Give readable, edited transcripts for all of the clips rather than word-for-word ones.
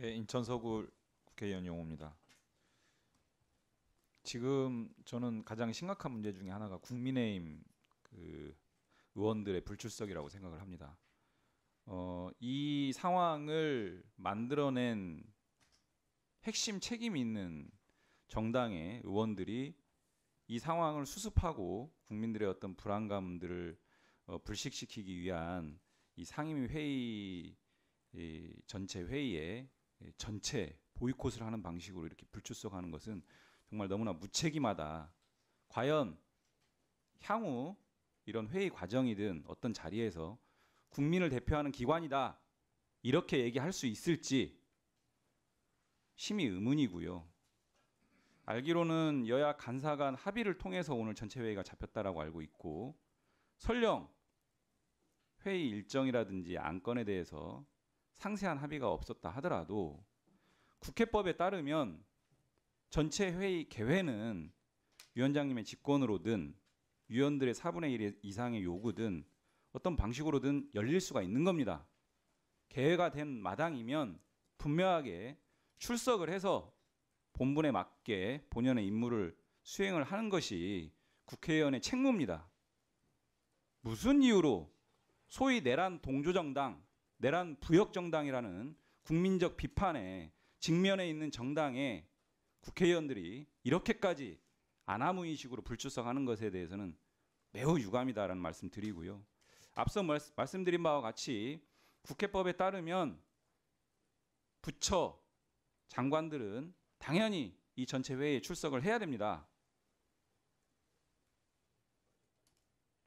네, 인천 서구 국회의원 용호입니다. 지금 저는 가장 심각한 문제 중에 하나가 국민의힘 의원들의 불출석이라고 생각을 합니다. 이 상황을 만들어낸 핵심 책임 있는 정당의 의원들이 이 상황을 수습하고 국민들의 어떤 불안감들을 불식시키기 위한 이 상임위 회의 전체 회의에 전체 보이콧을 하는 방식으로 이렇게 불출석하는 것은 정말 너무나 무책임하다. 과연 향후 이런 회의 과정이든 어떤 자리에서 국민을 대표하는 기관이다 이렇게 얘기할 수 있을지 심히 의문이고요. 알기로는 여야 간사 간 합의를 통해서 오늘 전체 회의가 잡혔다라고 알고 있고, 설령 회의 일정이라든지 안건에 대해서 상세한 합의가 없었다 하더라도 국회법에 따르면 전체 회의 개회는 위원장님의 직권으로든 위원들의 4분의 1 이상의 요구든 어떤 방식으로든 열릴 수가 있는 겁니다. 개회가 된 마당이면 분명하게 출석을 해서 본분에 맞게 본연의 임무를 수행을 하는 것이 국회의원의 책무입니다. 무슨 이유로 소위 내란 동조정당, 내란 부역정당이라는 국민적 비판에 직면해 있는 정당에 국회의원들이 이렇게까지 아나무인식으로 불출석하는 것에 대해서는 매우 유감이다라는 말씀 드리고요. 앞서 말씀드린 바와 같이 국회법에 따르면 부처 장관들은 당연히 이 전체 회의에 출석을 해야 됩니다.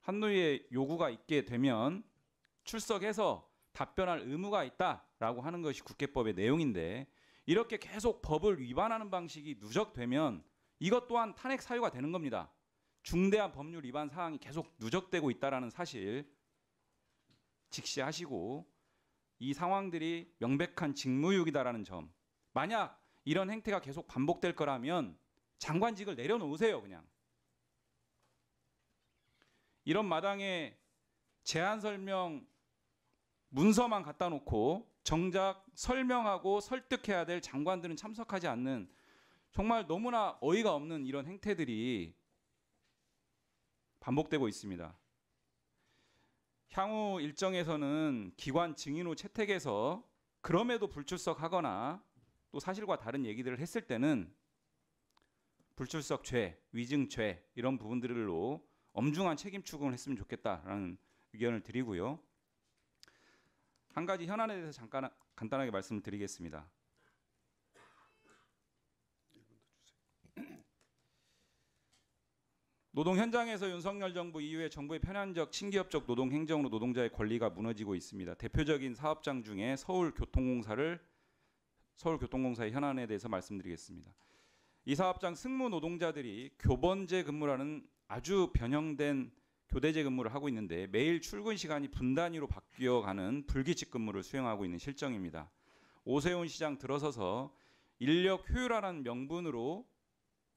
한노위의 요구가 있게 되면 출석해서 답변할 의무가 있다라고 하는 것이 국회법의 내용인데, 이렇게 계속 법을 위반하는 방식이 누적되면 이것 또한 탄핵 사유가 되는 겁니다. 중대한 법률 위반 사항이 계속 누적되고 있다는 사실 직시하시고 이 상황들이 명백한 직무유기다라는 점, 만약 이런 행태가 계속 반복될 거라면 장관직을 내려놓으세요. 그냥 이런 마당에 제안 설명 문서만 갖다 놓고 정작 설명하고 설득해야 될 장관들은 참석하지 않는 정말 너무나 어이가 없는 이런 행태들이 반복되고 있습니다. 향후 일정에서는 기관 증인으로 채택해서 그럼에도 불출석하거나 또 사실과 다른 얘기들을 했을 때는 불출석죄, 위증죄 이런 부분들로 엄중한 책임 추궁을 했으면 좋겠다라는 의견을 드리고요. 한 가지 현안에 대해서 잠깐 간단하게 말씀을 드리겠습니다. 노동 현장에서 윤석열 정부 이후에 정부의 편향적 친기업적 노동 행정으로 노동자의 권리가 무너지고 있습니다. 대표적인 사업장 중에 서울교통공사의 현안에 대해서 말씀드리겠습니다. 이 사업장 승무 노동자들이 교번제 근무라는 아주 변형된 교대제 근무를 하고 있는데 매일 출근 시간이 분 단위로 바뀌어가는 불규칙 근무를 수행하고 있는 실정입니다. 오세훈 시장 들어서서 인력 효율화라는 명분으로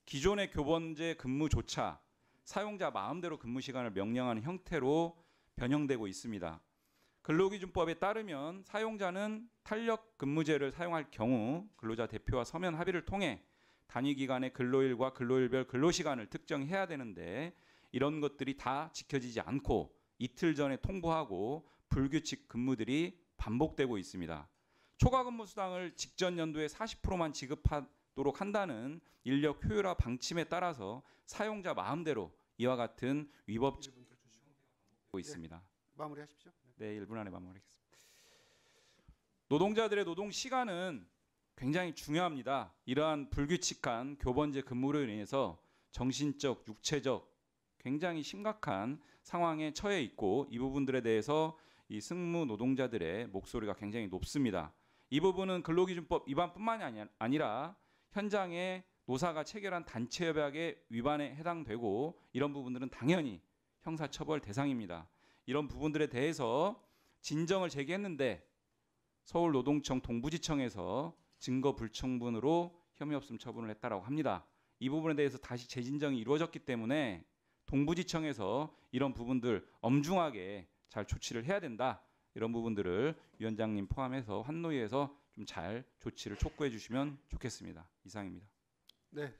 기존의 교번제 근무조차 사용자 마음대로 근무 시간을 명령하는 형태로 변형되고 있습니다. 근로기준법에 따르면 사용자는 탄력 근무제를 사용할 경우 근로자 대표와 서면 합의를 통해 단위 기간의 근로일과 근로일별 근로시간을 특정해야 되는데 이런 것들이 다 지켜지지 않고 이틀 전에 통보하고 불규칙 근무들이 반복되고 있습니다. 초과 근무 수당을 직전 연도에 40%만 지급하도록 한다는 인력 효율화 방침에 따라서 사용자 마음대로 이와 같은 위법적이 있습니다. 마무리하십시오. 네, 1분 안에 마무리하겠습니다. 노동자들의 노동 시간은 굉장히 중요합니다. 이러한 불규칙한 교번제 근무로 인해서 정신적, 육체적 굉장히 심각한 상황에 처해 있고 이 부분들에 대해서 이 승무 노동자들의 목소리가 굉장히 높습니다. 이 부분은 근로기준법 위반뿐만이 아니라 현장에 노사가 체결한 단체협약의 위반에 해당되고 이런 부분들은 당연히 형사처벌 대상입니다. 이런 부분들에 대해서 진정을 제기했는데 서울노동청 동부지청에서 증거 불충분으로 혐의 없음 처분을 했다라고 합니다. 이 부분에 대해서 다시 재진정이 이루어졌기 때문에 동부지청에서 이런 부분들 엄중하게 잘 조치를 해야 된다. 이런 부분들을 위원장님 포함해서 환노위에서 좀 좀 잘 조치를 촉구해 주시면 좋겠습니다. 이상입니다. 네.